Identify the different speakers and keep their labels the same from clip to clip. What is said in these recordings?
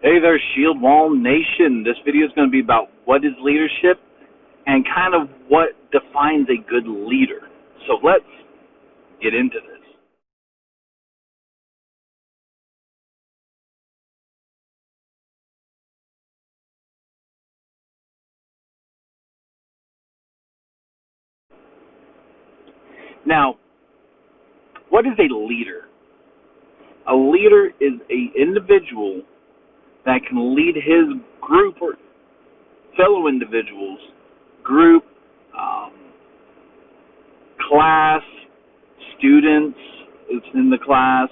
Speaker 1: Hey there, Shield Wall Nation. This video is going to be about what is leadership and kind of what defines a good leader. So let's get into this. Now, what is a leader? A leader is an individual that can lead his group or fellow individuals, group, um, class, students is in the class,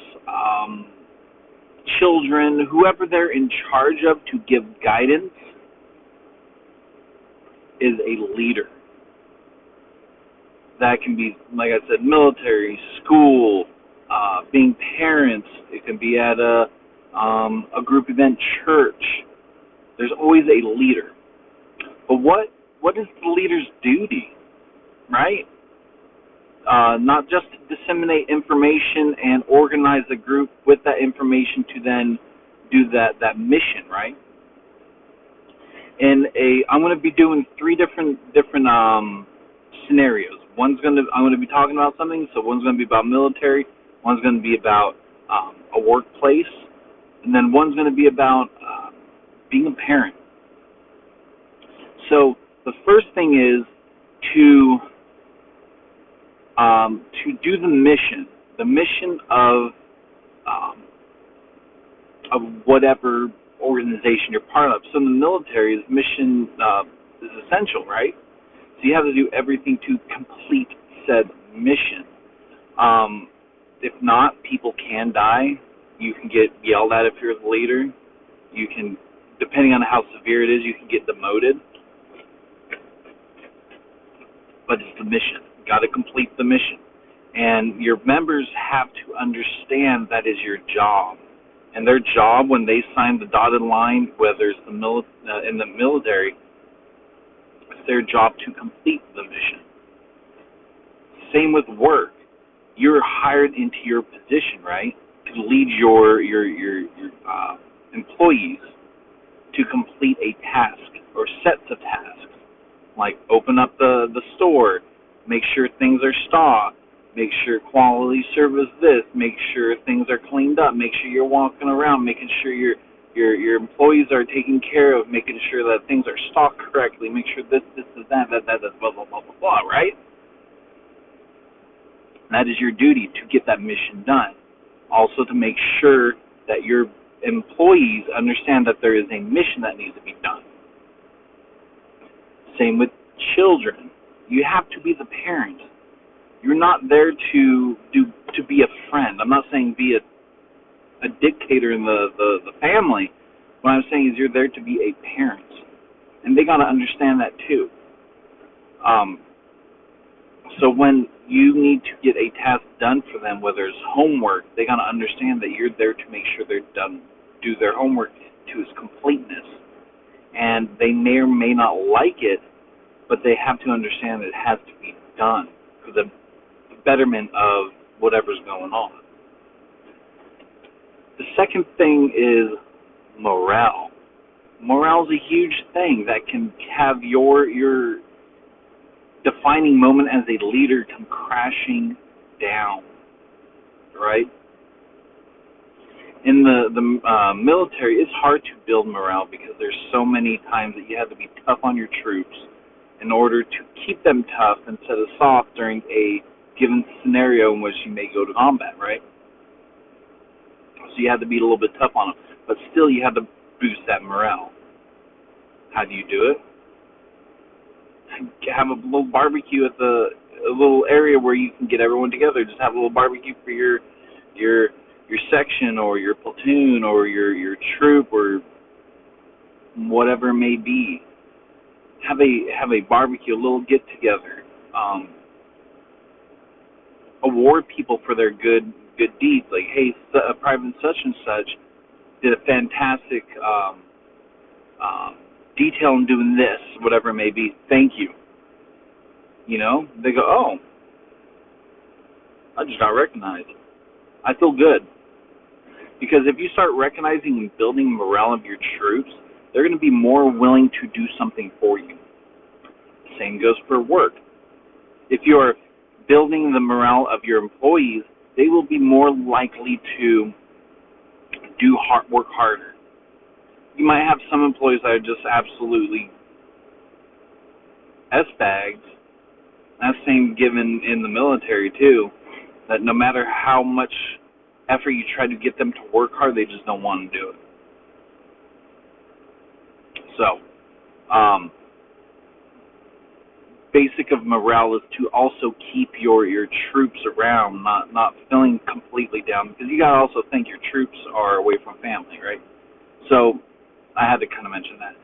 Speaker 1: children, whoever they're in charge of to give guidance is a leader. That can be, like I said, military, school, being parents. It can be at a group event, church. There's always a leader. But what is the leader's duty, right? Not just to disseminate information and organize the group with that information to then do that mission, right? I'm going to be doing three different scenarios. I'm going to be talking about something. So one's going to be about military, one's going to be about a workplace, and then one's going to be about being a parent. So the first thing is to do the mission of whatever organization you're part of. So in the military, the mission is essential, right? So you have to do everything to complete said mission. If not, people can die. You can get yelled at if you're the leader. You can, depending on how severe it is, you can get demoted. But it's the mission. You got to complete the mission. And your members have to understand that is your job. And their job, when they sign the dotted line, whether it's in the military, it's their job to complete the mission. Same with work. You're hired into your position, right, to lead your employees to complete a task or sets of tasks, like open up the store, make sure things are stocked, make sure quality service this, make sure things are cleaned up, make sure you're walking around, making sure your employees are taken care of, making sure that things are stocked correctly, make sure this is that, blah, blah, blah, blah, blah, right? That is your duty to get that mission done. Also to make sure that your employees understand that there is a mission that needs to be done. Same with children. You have to be the parent. You're not there to be a friend. I'm not saying be a dictator in the family. What I'm saying is you're there to be a parent. And they got to understand that too. So when you need to get a task done for them, whether it's homework, they got to understand that you're there to make sure they're done, do their homework to its completeness. And they may or may not like it, but they have to understand that it has to be done for the betterment of whatever's going on. The second thing is morale. Morale is a huge thing that can have your defining moment as a leader come crashing down, right? In the military, it's hard to build morale because there's so many times that you have to be tough on your troops in order to keep them tough and set us off during a given scenario in which you may go to combat, right? So you have to be a little bit tough on them, but still you have to boost that morale. How do you do it? Have a little barbecue at a little area where you can get everyone together. Just have a little barbecue for your section or your platoon or your troop or whatever it may be. Have a barbecue, a little get together. Award people for their good deeds. Like, hey, Private such and such did a fantastic detail in doing this, whatever it may be. Thank you. You know, they go, oh, I just got recognized. I feel good. Because if you start recognizing and building morale of your troops, they're going to be more willing to do something for you. Same goes for work. If you're building the morale of your employees, they will be more likely to work harder. You might have some employees that are just absolutely S-bags. That's same given in the military too, that no matter how much effort you try to get them to work hard, they just don't want to do it. So, basic of morale is to also keep your troops around, not feeling completely down, because you gotta also think your troops are away from family, right? So I had to kind of mention that.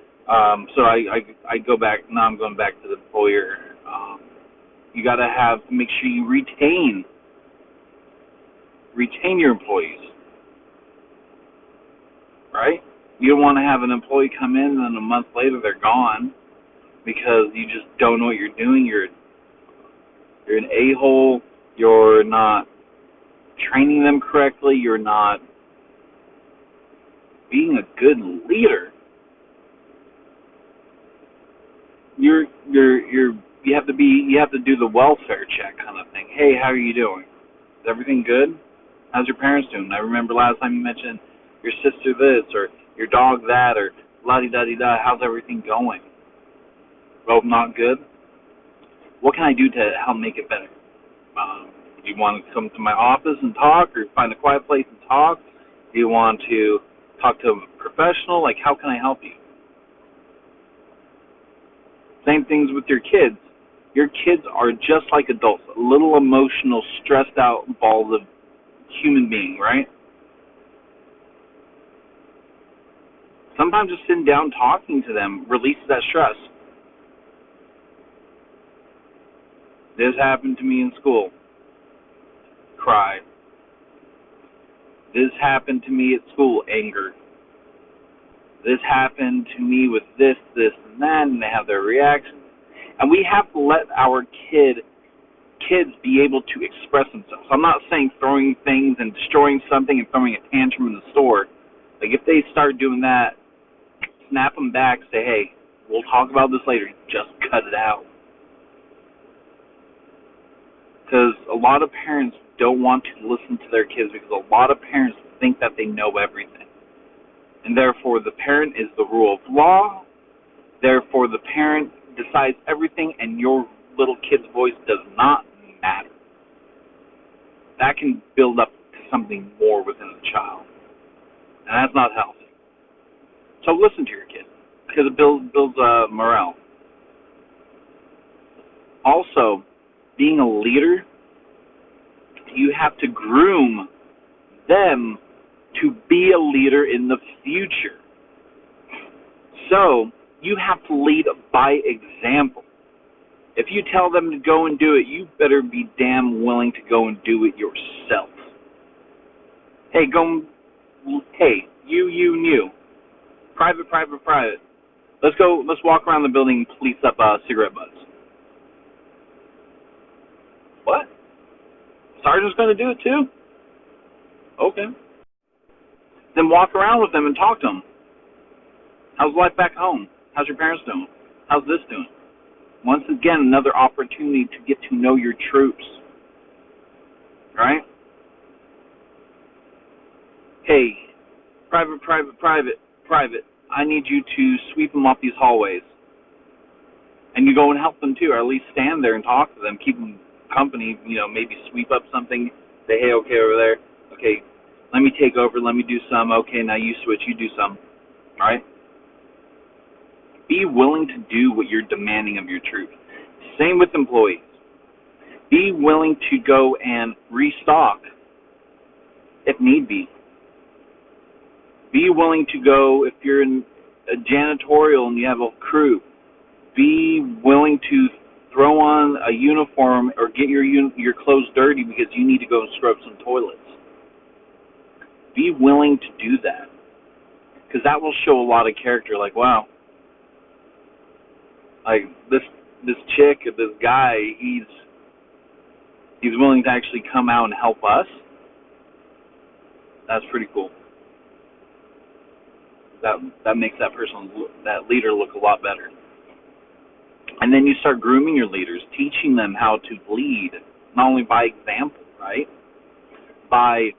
Speaker 1: So I go back now. I'm going back to the employer. You gotta make sure you retain your employees, right? You don't want to have an employee come in and then a month later they're gone because you just don't know what you're doing. You're an a-hole. You're not training them correctly. You're not being a good leader. You have to do the welfare check kind of thing. Hey, how are you doing? Is everything good? How's your parents doing? I remember last time you mentioned your sister this or your dog that or la-di-da-di-da. How's everything going? Well, not good. What can I do to help make it better? Do you want to come to my office and talk, or find a quiet place and talk? Do you want to talk to a professional? Like, how can I help you? Same things with your kids. Your kids are just like adults, little emotional, stressed out balls of human being, right? Sometimes just sitting down talking to them releases that stress. This happened to me in school. Cry. This happened to me at school. Anger. This happened to me with this, and that, and they have their reactions. And we have to let our kids be able to express themselves. I'm not saying throwing things and destroying something and throwing a tantrum in the store. Like, if they start doing that, snap them back, say, hey, we'll talk about this later. Just cut it out. Because a lot of parents don't want to listen to their kids because a lot of parents think that they know everything. And therefore, the parent is the rule of law. Therefore, the parent decides everything, and your little kid's voice does not matter. That can build up to something more within the child. And that's not healthy. So listen to your kid, because it builds morale. Also, being a leader, you have to groom them to be a leader in the future. So, you have to lead by example. If you tell them to go and do it, you better be damn willing to go and do it yourself. Hey, you. Private. Let's walk around the building and police up cigarette butts. What? Sergeant's going to do it too? Okay. Then walk around with them and talk to them. How's life back home? How's your parents doing? How's this doing? Once again, another opportunity to get to know your troops. Right? Hey, private. I need you to sweep them off these hallways. And you go and help them too, or at least stand there and talk to them, keep them company, maybe sweep up something, say, hey, okay, over there, okay, let me take over, let me do some, okay, now you switch, you do some, all right? Be willing to do what you're demanding of your troops. Same with employees. Be willing to go and restock if need be. Be willing to go, if you're in a janitorial and you have a crew, be willing to throw on a uniform or get your clothes dirty because you need to go and scrub some toilets. Be willing to do that, because that will show a lot of character. Like, wow, like this chick or this guy, he's willing to actually come out and help us. That's pretty cool. That makes that person, that leader, look a lot better. And then you start grooming your leaders, teaching them how to lead, not only by example, right? By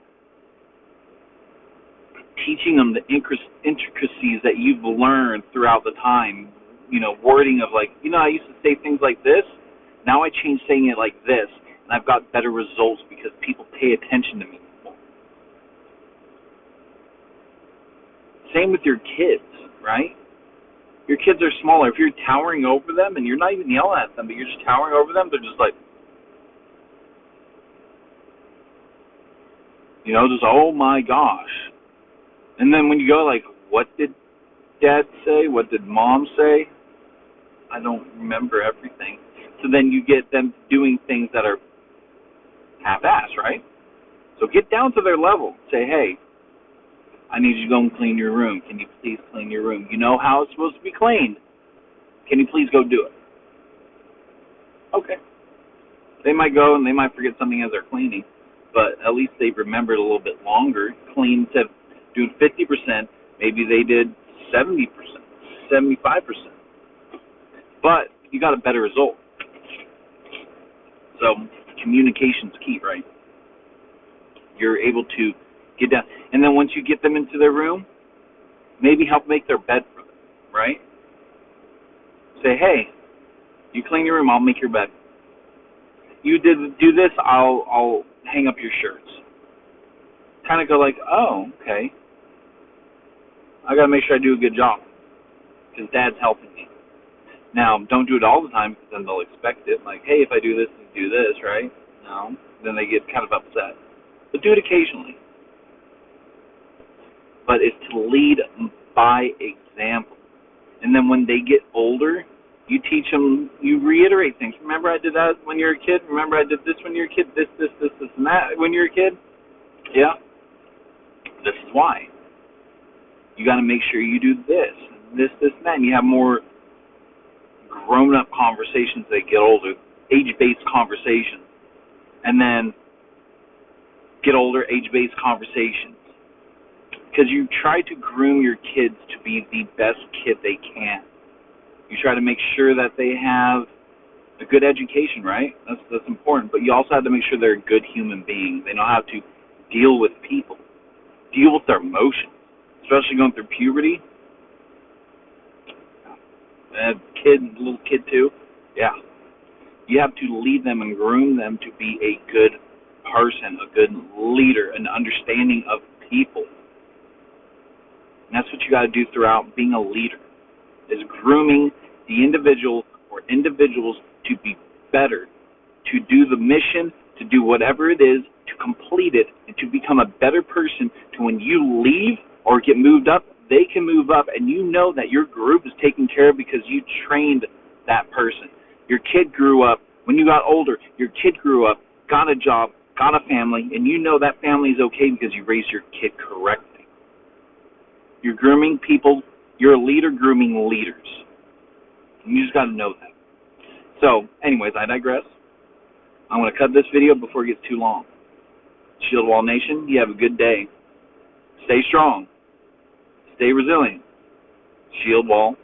Speaker 1: teaching them the intricacies that you've learned throughout the time. Wording of, like, I used to say things like this. Now I change saying it like this, and I've got better results because people pay attention to me. Same with your kids, right? Your kids are smaller. If you're towering over them and you're not even yelling at them, but you're just towering over them, they're just like, just, oh my gosh. And then when you go, like, what did dad say? What did mom say? I don't remember everything. So then you get them doing things that are half-assed, right? So get down to their level. Say, hey, I need you to go and clean your room. Can you please clean your room? You know how it's supposed to be cleaned. Can you please go do it? Okay. They might go and they might forget something as they're cleaning, but at least they've remembered a little bit longer. Clean, instead of doing 50%, maybe they did 70%, 75%. But you got a better result. So communication's key, right? You're able to get down. And then once you get them into their room, maybe help make their bed for them, right? Say, hey, you clean your room, I'll make your bed. You do this, I'll hang up your shirts. Kind of go like, oh, okay. I got to make sure I do a good job because Dad's helping me. Now, don't do it all the time because then they'll expect it. Like, hey, if I do this, you do this, right? No. Then they get kind of upset. But do it occasionally. But it's to lead by example. And then when they get older, you teach them, you reiterate things. Remember I did that when you were a kid? Remember I did this when you were a kid? This, and that when you were a kid? Yeah. This is why. You got to make sure you do this, and that. And you have more grown-up conversations as they get older, age-based conversations. And then get older, age-based conversations. Because you try to groom your kids to be the best kid they can. You try to make sure that they have a good education, right? That's important. But you also have to make sure they're a good human being. They know how to deal with people, deal with their emotions, especially going through puberty. Little kid too. Yeah. You have to lead them and groom them to be a good person, a good leader, an understanding of people. And that's what you got to do throughout being a leader, is grooming the individual or individuals to be better, to do the mission, to do whatever it is, to complete it, and to become a better person, to when you leave or get moved up, they can move up, and you know that your group is taken care of because you trained that person. Your kid grew up. When you got older, your kid grew up, got a job, got a family, and you know that family is okay because you raised your kid correctly. You're grooming people. You're a leader grooming leaders. And you just got to know that. So, anyways, I digress. I'm going to cut this video before it gets too long. Shield Wall Nation, you have a good day. Stay strong. Stay resilient. Shield Wall